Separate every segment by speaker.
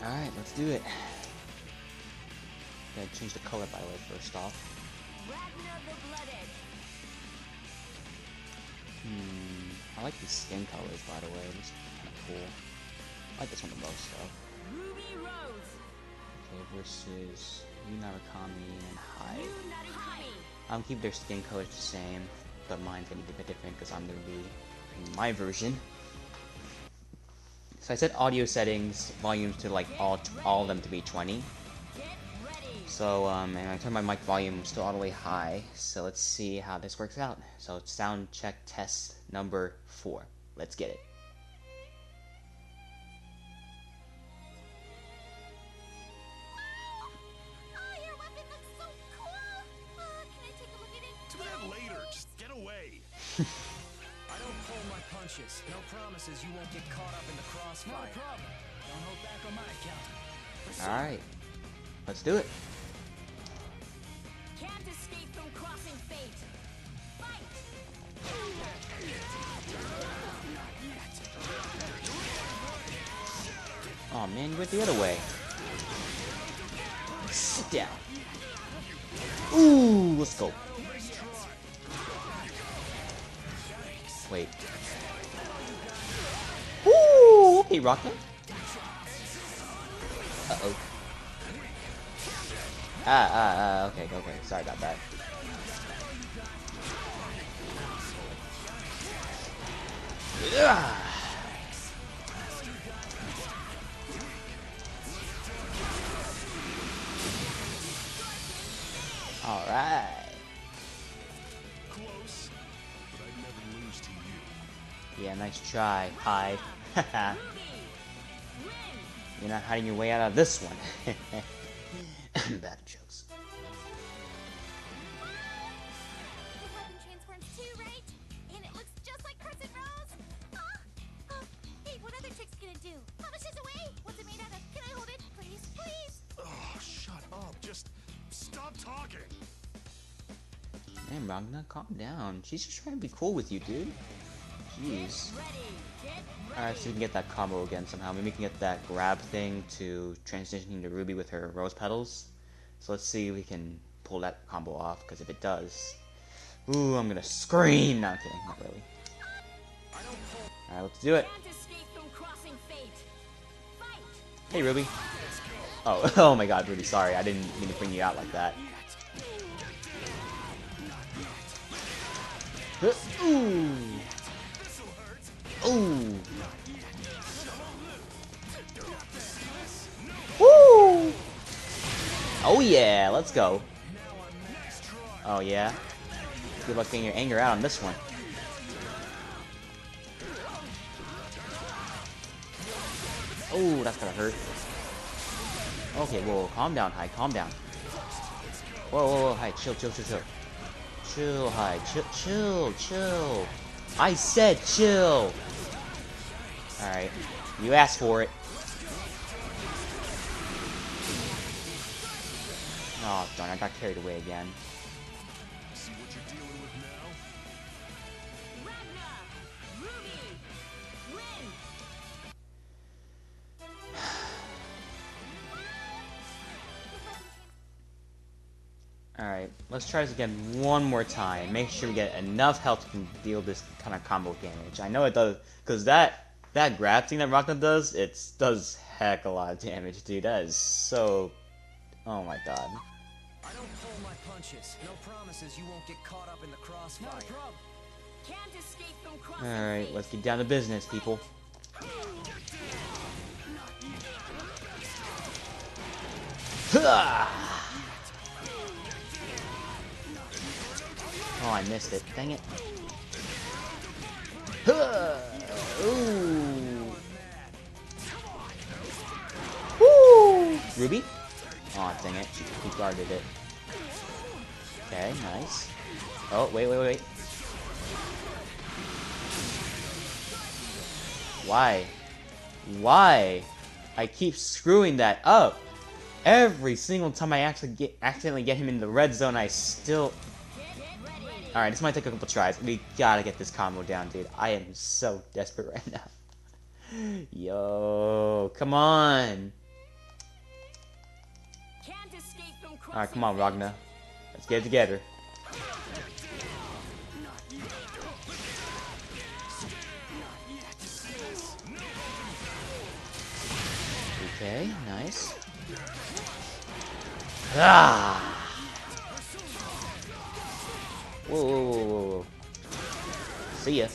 Speaker 1: Alright, let's do it. Gotta change the color, by the way, first off. I like these skin colors, by the way. It's kind of cool. I like this one the most, though. Okay, versus Narakami and Hive. I'll keep their skin colors the same, but mine's gonna be a bit different because I'm gonna be in my version. So I set audio settings, volumes to like all of them to be 20. So and I turned my mic volume still all the way high. So let's see how this works out. So it's sound check test number 4. Let's get it.
Speaker 2: I don't pull my punches. No promises you won't get caught up in the crossfire. No problem. Don't hold back on my account.
Speaker 1: Alright. Let's do it.
Speaker 3: Can't escape from crossing fate. Fight!
Speaker 1: Oh man, you went the other way. Sit down. Ooh, let's go. Wait. Ooh, okay, Rocket. Uh-oh. Okay, sorry about that. Alright.
Speaker 4: Close, but I'd never lose to you.
Speaker 1: Yeah, nice try, Hive. You're not hiding your way out of this one. Bad jokes.
Speaker 3: The weapon transforms too, right? And it looks just like Crescent Rose? Hey, what other trick's gonna do? How much is away? What's it made out of? Can I hold it? Please, please?
Speaker 4: Oh, shut up. Just stop talking.
Speaker 1: Man, Ragna, calm down. She's just trying to be cool with you, dude. Jeez. Alright, so we can get that combo again somehow. Maybe we can get that grab thing to transitioning to Ruby with her rose petals. So let's see if we can pull that combo off, because if it does... Ooh, I'm gonna scream! No, I'm kidding, not really. Alright, let's do it.
Speaker 3: Can't escape from crossing fate. Fight!
Speaker 1: Hey, Ruby. Oh, oh my god, Ruby, sorry. I didn't mean to bring you out like that. Ooh! Ooh! Woo! Oh yeah, let's go. Oh yeah. Good luck getting your anger out on this one. Oh, that's gonna hurt. Okay, whoa, calm down, Hi, calm down. Whoa, Hi, chill. Chill, Hi, chill. I said chill! Alright, you asked for it. Oh, darn, I got carried away again.
Speaker 4: See what you're dealing with now?
Speaker 3: Ragna! Ruby! Win!
Speaker 1: Alright, let's try this again one more time. Make sure we get enough health to deal this kind of combo damage. I know it does, because that grab thing that Ragna does, it does heck a lot of damage, dude. That is so... Oh my god.
Speaker 2: I don't pull my punches. No promises you won't get caught up in the crossfire. No problem.
Speaker 3: Can't escape from crossing
Speaker 1: Alright,
Speaker 3: fate.
Speaker 1: let's get down to business, people. Oh, I missed it. Dang it. Ooh. Woo! Ruby? Oh, dang it. She guarded it. Okay, nice. Oh, wait. Why? Why? I keep screwing that up. Every single time I accidentally get him in the red zone, I still... Alright, this might take a couple tries. We gotta get this combo down, dude. I am so desperate right now. Yo, come on. Alright, come on, Ragna. Let's get it together. Okay, nice. Ah! Whoa, whoa, whoa, whoa, whoa. See ya.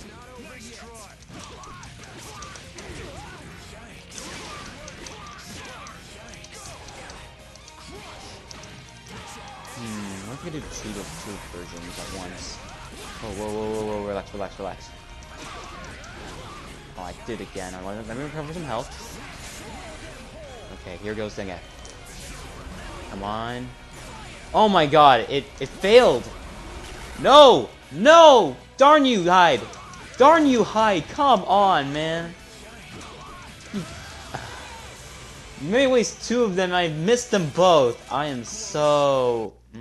Speaker 1: What if we do two versions at once? Oh, whoa, whoa, whoa, whoa, relax, relax, relax. Oh, I did it again. Let me recover some health. Okay, here goes the again. Come on. Oh my god, it failed! No! No! Darn you, Hyde! Darn you, Hyde! Come on, man! You may waste two of them, I missed them both! I am so... I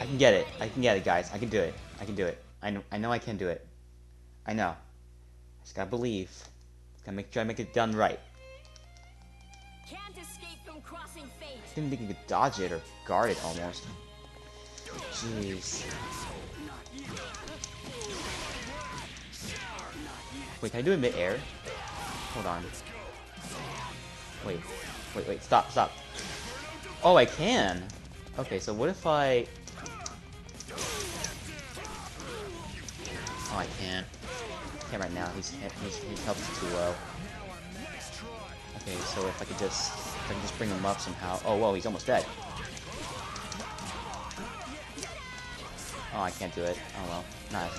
Speaker 1: can get it. I can get it, guys. I can do it. I can do it. I know I can do it. I know. I just gotta believe. Gotta make sure I make it done right.
Speaker 3: Can't escape from crossing fate.
Speaker 1: I didn't think you could dodge it or guard it almost. Jeez. Wait, can I do it mid-air? Hold on. Wait, stop. Oh, I can! Okay, so what if I... Oh, I can't. I can't right now. His health is too low. Okay, so if I could just bring him up somehow. Oh, whoa, he's almost dead. Oh, I can't do it. Oh well. Not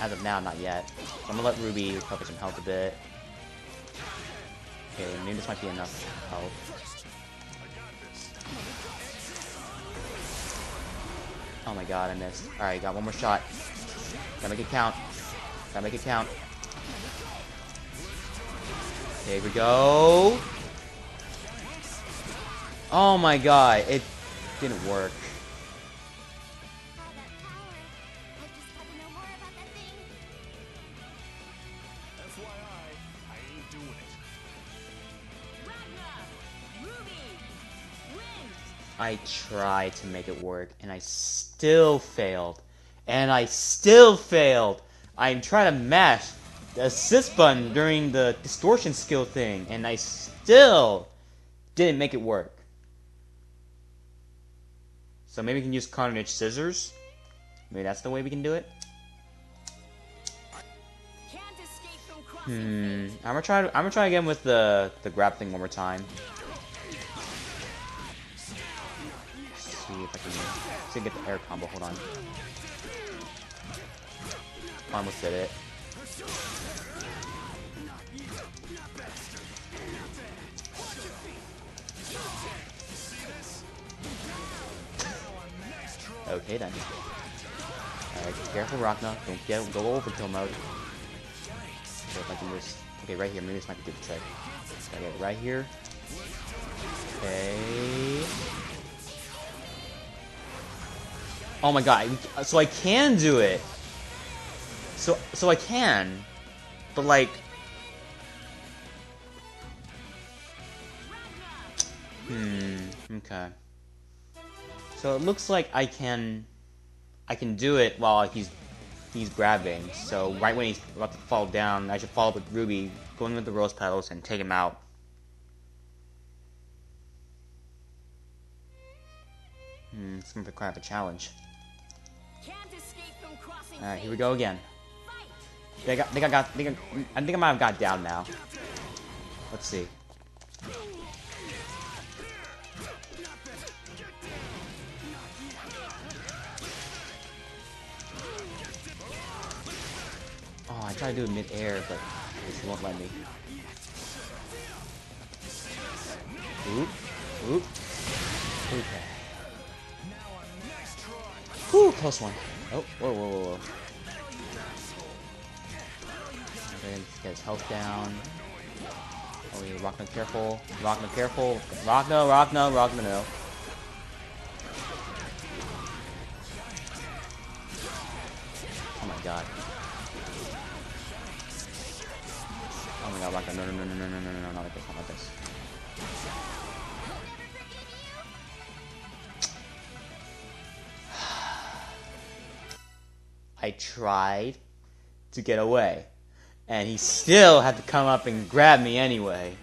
Speaker 1: as of now, not yet. So I'm gonna let Ruby recover some health a bit. Okay, maybe this might be enough health. Oh my god, I missed. Alright, got one more shot. Gotta make it count. Gotta make it count. Here we go. Oh my god, it didn't work.
Speaker 3: All that power. I just got to know more about that thing.
Speaker 4: FYI, I ain't doing it.
Speaker 3: Ragna! Ruby! Wins!
Speaker 1: I tried to make it work, and I still failed. And I still failed! I'm trying to mash the assist button during the distortion skill thing, and I still didn't make it work. So maybe we can use Carnage Scissors? Maybe that's the way we can do it?
Speaker 3: Can't escape from crossing fate.
Speaker 1: I'm gonna try again with the grab thing one more time. See if I can get the air combo. Hold on. Almost did it. Okay then. Alright, careful Ragna. Don't go overkill mode. So if I can just... Okay, right here. Maybe this might be a good trick. Gotta get it right here. Okay. Oh my god. So I can do it! So I can. But like... Okay. So it looks like I can do it while he's grabbing. So right when he's about to fall down, I should follow up with Ruby, go in with the rose petals, and take him out. It's gonna be quite of a challenge.
Speaker 3: Can't escape from crossing
Speaker 1: All right, here we
Speaker 3: fate.
Speaker 1: go again.
Speaker 3: Fight!
Speaker 1: I think I might have got down now. Let's see. Oh, I tried to do it mid-air, but it won't let me. Oop. Oop. Okay. Whew, close one. Oh, whoa. Okay, let's get his health down. Oh, yeah, Ragna careful. Ragna careful. Ragna, no. Oh my god. No, like that. No, no, no, no, no, no, no, no, not like this, not like this. I tried to get away, and he still had to come up and grab me anyway.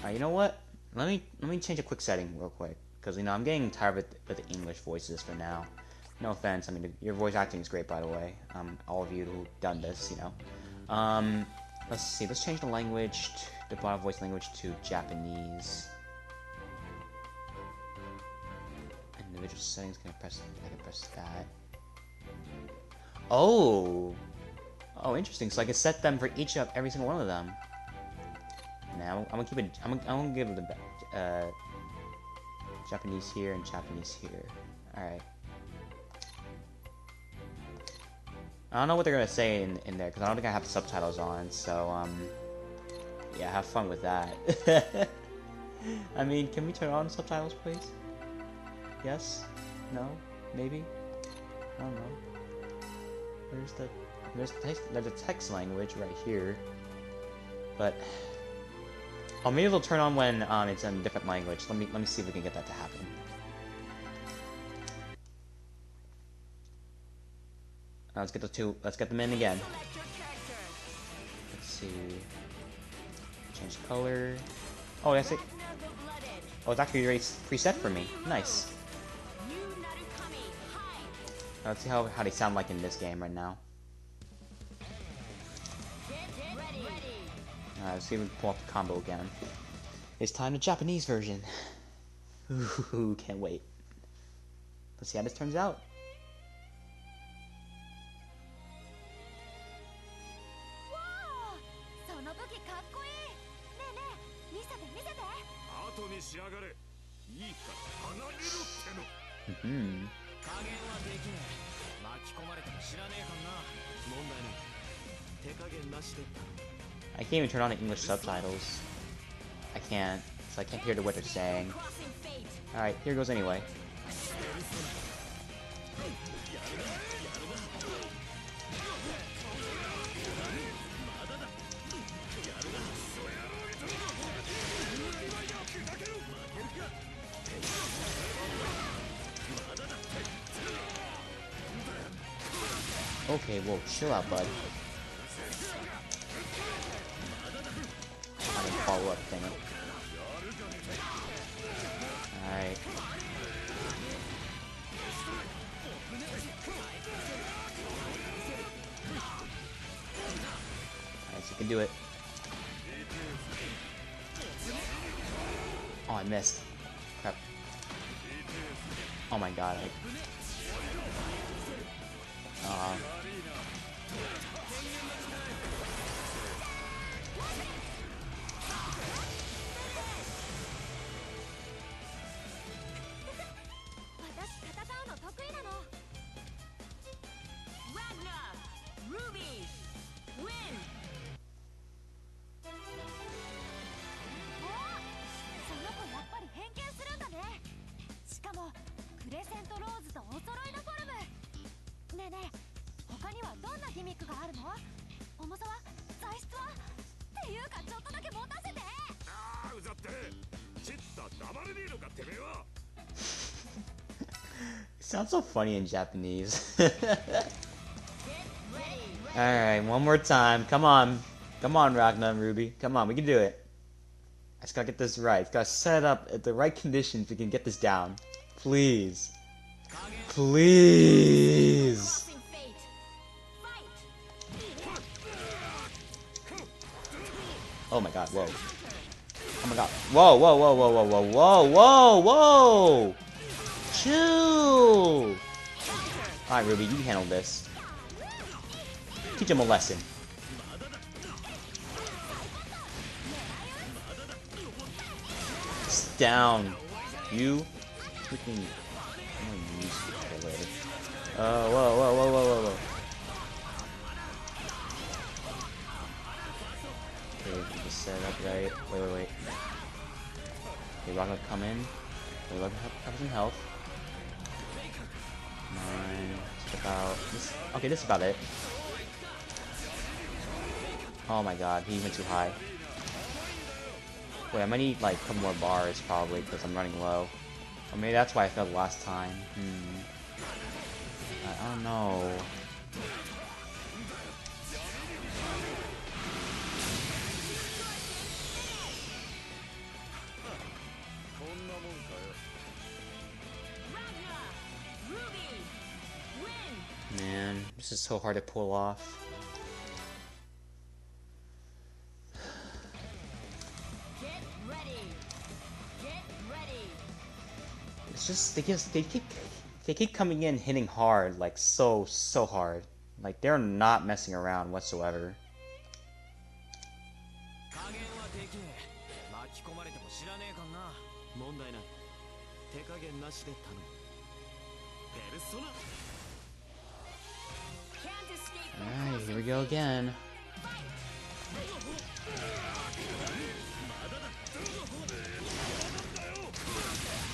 Speaker 1: Alright, you know what? Let me change a quick setting real quick, because I'm getting tired with the English voices for now. No offense, I mean your voice acting is great, by the way. All of you who've done this, let's see. Let's change the language, the bottom voice language to Japanese. Individual settings. I can press that. Oh, interesting. So I can set them for every single one of them. Now I'm gonna keep it. I'm gonna give it the Japanese here and Japanese here. All right. I don't know what they're gonna say in there because I don't think I have subtitles on. So yeah, have fun with that. I mean, can we turn on subtitles, please? Yes? No? Maybe? I don't know. There's a text language right here, but maybe it'll turn on when it's in a different language. Let me see if we can get that to happen. Let's get the two. Let's get them in again. Let's see. Change color. Oh, that's it. Oh, it's actually already preset for me. Nice. Let's see how they sound like in this game right now. Alright, let's see if we can pull up the combo again. It's time the Japanese version. Ooh, can't wait. Let's see how this turns out. I can't even turn on the English subtitles. I can't, so I can't hear what they're saying. Alright, here goes anyway. Okay, whoa, chill out, bud. I didn't follow up, dang it. Alright. Alright, so you can do it. Oh, I missed. Crap. Oh my god, sounds so funny in Japanese. Alright, one more time. Come on. Come on, Ragnar and Ruby. Come on, we can do it. I just gotta get this right. It's gotta set up at the right conditions so we can get this down. Please. Please. Oh my god, whoa. Oh my god. Whoa, whoa, whoa, whoa, whoa, whoa, whoa, whoa, whoa! Chill! Alright, Ruby, you handle this. Teach him a lesson. It's down. You freaking... I'm gonna use the later. Whoa, whoa, whoa, whoa, whoa, whoa. Okay, just set it up right. Wait. Okay, Rock gonna come in. Wait, let me have some health. 9, about this. Okay, this is about it. Oh my god, he went too high. Wait, I might need like a couple more bars probably because I'm running low. Or maybe that's why I failed last time. I don't know. Man, this is so hard to pull off. It's just they keep coming in hitting hard, like so hard. Like they're not messing around whatsoever. Alright, here we go again.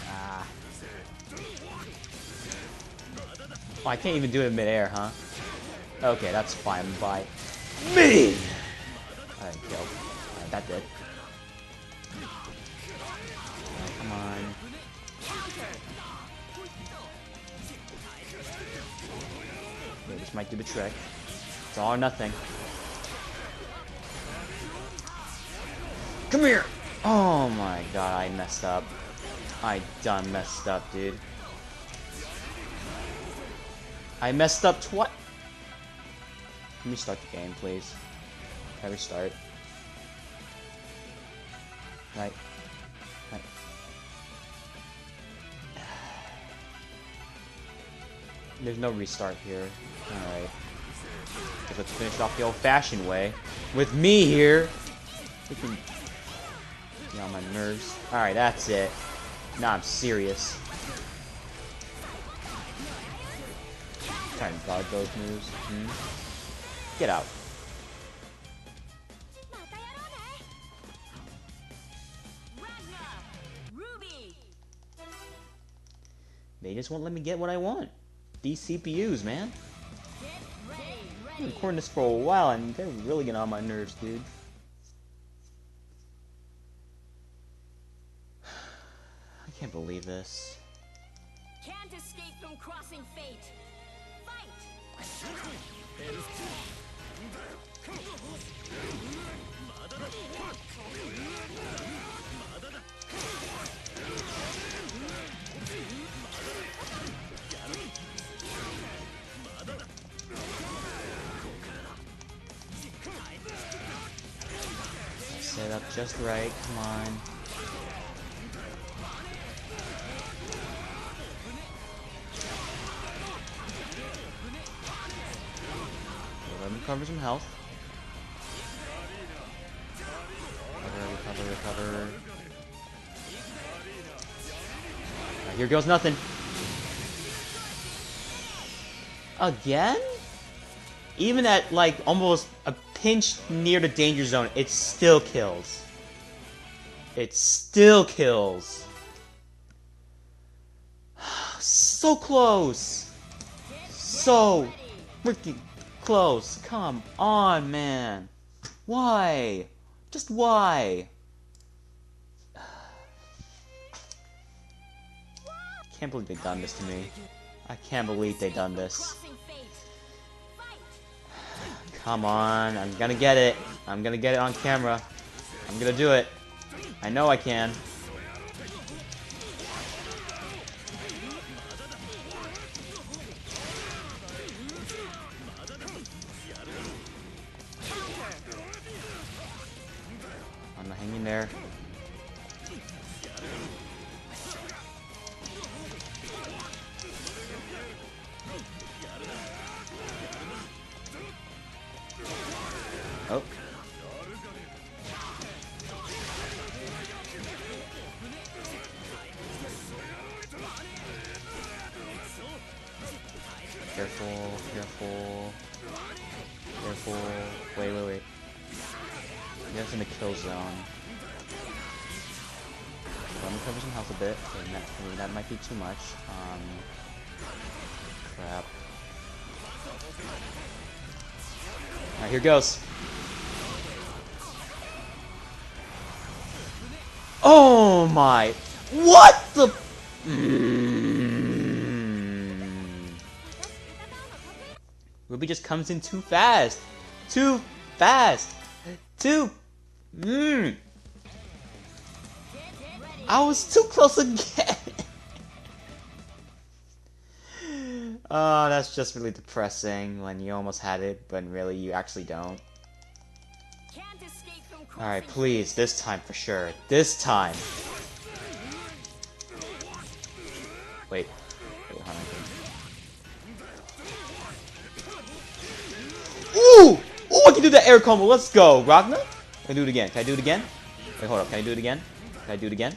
Speaker 1: Ah. Oh, I can't even do it in midair, huh? Okay, that's fine by me! Alright, killed. Alright, that did. Alright, come on. Okay, this might do the trick. It's all or nothing. Come here! Oh my god, I messed up. I done messed up, dude. I messed up twice. Can we start the game, please? Can we start? Right. Right. There's no restart here. Alright. Let's finish off the old-fashioned way. With me here! Freaking get on my nerves. Alright, that's it. Now I'm serious. Trying to dodge those moves. Get out. They just won't let me get what I want. These CPUs, man. I've been recording this for a while and they're really getting on my nerves, dude. I can't believe this.
Speaker 3: Can't escape from crossing fate. Fight!
Speaker 1: Set up just right, come on. Let me recover some health. Recover. Right, here goes nothing. Again? Even at like almost a pinch near the danger zone, it still kills. It still kills. So close. So freaking close. Come on, man. Why? Just why? I can't believe they've done this to me. I can't believe they've done this. Come on, I'm gonna get it. I'm gonna get it on camera. I'm gonna do it. I know I can. I'm hanging there. Oh. Careful, careful. Careful. Wait. That's in the kill zone. Let me cover some health a bit. Okay, that might be too much. Crap. Alright, here goes. Oh my. What the? Ruby just comes in too fast. Too fast. Too. I was too close again. Oh, that's just really depressing when you almost had it, but really you actually don't. Alright, please, this time for sure. This time. Wait, hold on. Ooh! Ooh, I can do the air combo. Let's go, Ragnar. Can I do it again? Can I do it again? Wait, hold up. Can I do it again? Can I do it again?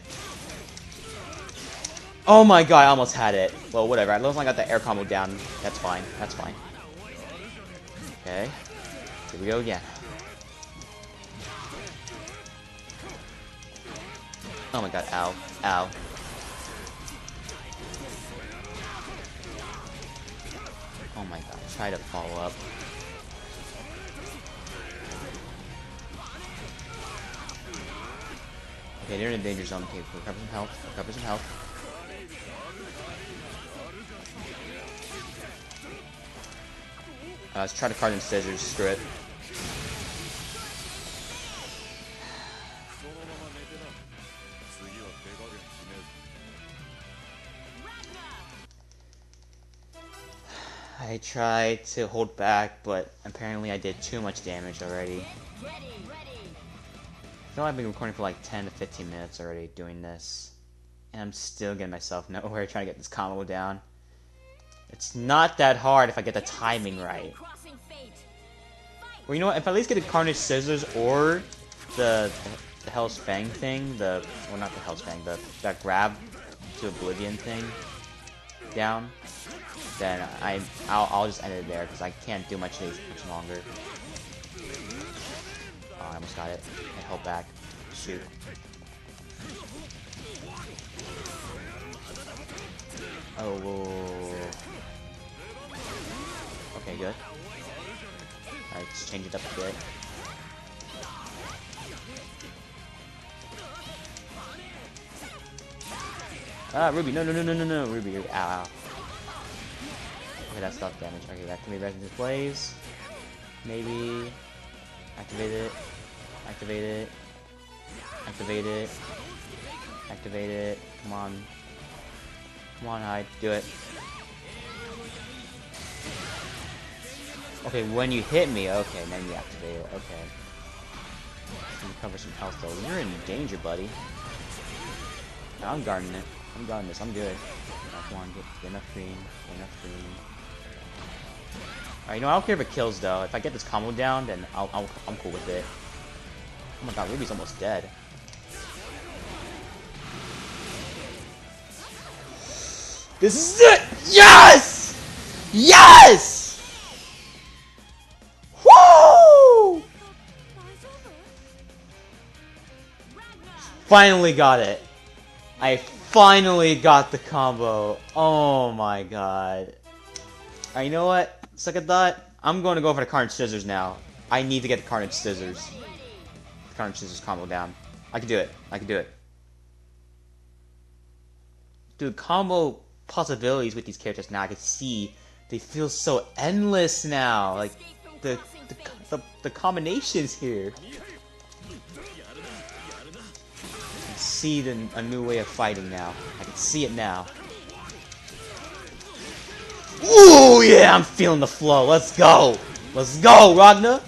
Speaker 1: Oh my god, I almost had it. Well, whatever. As long as I got the air combo down, that's fine. That's fine. Okay. Here we go again. Oh my god, ow. Ow. Oh my god, try to follow up. Okay, they're in a danger zone. Okay, recover some health. Recover some health. Let's try to card in scissors. Screw it. I tried to hold back, but apparently I did too much damage already. I feel like I've been recording for like 10 to 15 minutes already doing this. And I'm still getting myself nowhere trying to get this combo down. It's not that hard if I get the timing right. Or you know what, if I at least get a Carnage Scissors or the Hell's Fang thing, well not the Hell's Fang, that grab to Oblivion thing down, then I'll just end it there because I can't do much longer. Oh, I almost got it. I held back. Shoot. Oh, whoa. Okay, good. Alright, let's change it up a bit. Ah, Ruby, no, Ruby, ow, ow. Okay, that's not damage. Okay, activate Resident Blaze. Maybe. Activate it. Activate it. Activate it. Activate it. Come on. Come on, Hyde. Do it. Okay, when you hit me, okay, then you activate it. Okay. Recover some health though. You're in danger, buddy. No, I'm guarding it. I'm guarding this. I'm good. Come on, get enough green. Get enough green. Alright, you know, I don't care if it kills though. If I get this combo down, then I'm cool with it. Oh my god, Ruby's almost dead. This is it! Yes! Yes! Woo! Finally got it. I finally got the combo. Oh my god. Alright, you know what? Second thought, I'm going to go for the Carnage Scissors now. I need to get the Carnage Scissors. The Carnage Scissors combo down. I can do it. I can do it. Dude, combo possibilities with these characters now, I can see they feel so endless now. Like the combinations here. I can see a new way of fighting now. I can see it now. Ooh yeah, I'm feeling the flow. Let's go. Let's go, Ragnar.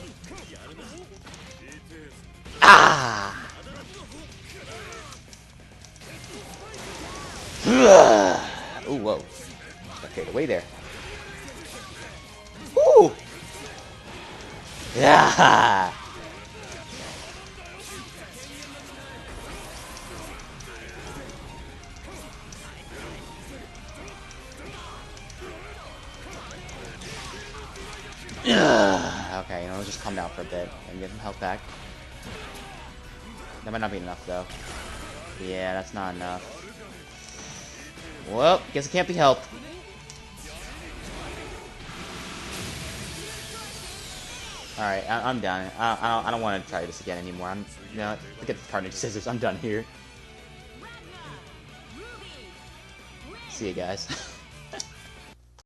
Speaker 1: Ah. Ooh, whoa. Okay, the way there. Woo! Yeah! Okay, you know, let's just calm down for a bit and get some health back. That might not be enough, though. Yeah, that's not enough. Well, guess it can't be helped. Alright, I'm done. I don't want to try this again anymore. Forget the Carnage Scissors. I'm done here. See you guys.